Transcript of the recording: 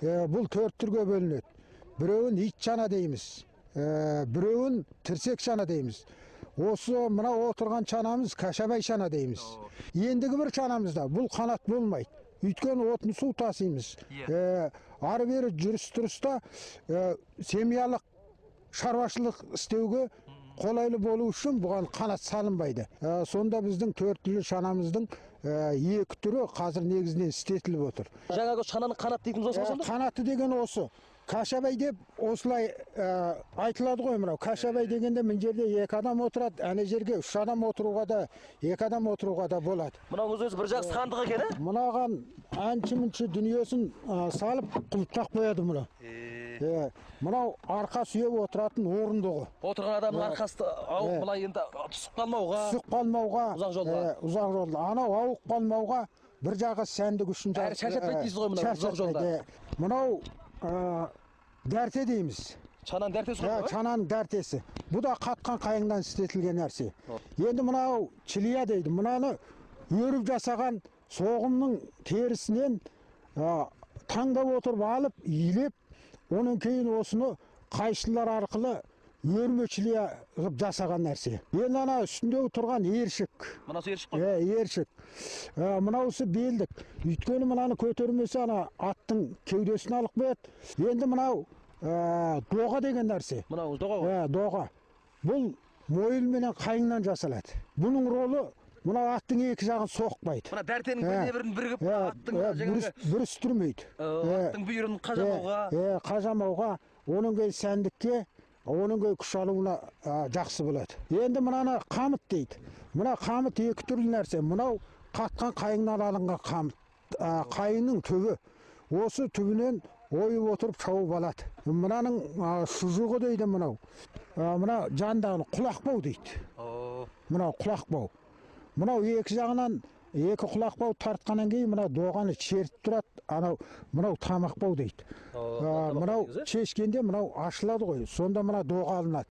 Бұл төрт түрге бөлінеді. Біреуін ит шана дейміз. Біреуін тірсек шана дейміз. Осы мына отырған шанамыз кашабай шана дейміз. Ендігі бір шанамызда бұл қанат болмайды. Өйткені отын су тасимыз. Ары бері жүріс-тұрыста семьялық шаруашылық істеуге қолайлы болу үшін бұған қанат салынбайды. Сонда біздің төрт түрлі шанамыздың екі түрі қазір негізінен істетіліп отыр. Жаңағы шананың қанат дейтініміз осы ма? Қанаты деген осы. Кашабай деп осылай айтылады ғой мынау. Кашабай дегенде мына жерде екі адам отырады, ана жерге үш адам отыруға да, екі адам отыруға да болады. Мынауыңыз өзі бір жақ сандық екен, ә? Мынаған әнші-мінші дүниесін салып құлыптақ қояды мұны. Мынау арқа сүйеп отыратын орындығы. Отырған адамның арқасы ауық былай енді түсіп қалмауға. Түсіп қалмауға. Ұзақ жолға. Ұзақ жолға. Анау ауық қалмауға бір жағы сәндік үшін. Шаршатпайды дейсіз ғой мынау ұзақ жолда. Мынау дәрте дейміз. Шананың дәртесі ғой? Шананың дәртесі. Бұл да қатқан қайыңдан істетілген нәрсе. Енді мынау чилия дейді. Мынаны өріп жасаған соғымның терісінен таңдап отырып алып, илеп, оның кейін осыны қайшылар арқылы өрме чилия ғып жасаған нәрсе. Енді ана үстіндегі тұрған ершік. Мынасы ершік қой? Ершік. Мынаусы белдік. Өйткені мынаны көтермесе ана аттың кеудесін алып қояды. Енді мынау доға деген нәрсе. Мынау доға ғой? Доға. Бұл мойыл менен қайыңнан жасалады. Бұның ролы мынау аттың екі жағын соқпайды. Мына дәртенің біріне-бірін бірігіп аттың бүрістірмейді. Аттың бүйірін қажамауға. Қажамауға, оның кей сәндікке, оның кей күш алуына жақсы болады. Енді мынаны қамыт дейді. Мына қамыт екі түрлі нәрсе. Мынау қатқан қайыңнан алынған қамыт. Қайыңның түбі. Осы түбінен ойып отырып шауып алады. Мынаның шұжығы дейді мынау. Мына жандағын құлақбау дейді. Мынау құлақбау. Мынау екі жағынан екі құлақбау тартқаннан кейін мына доғаны шертіп тұрады. Мынау тамақбау дейді. Мынау шешкенде мынау ашылады ғой. Сонда мына доға алынады.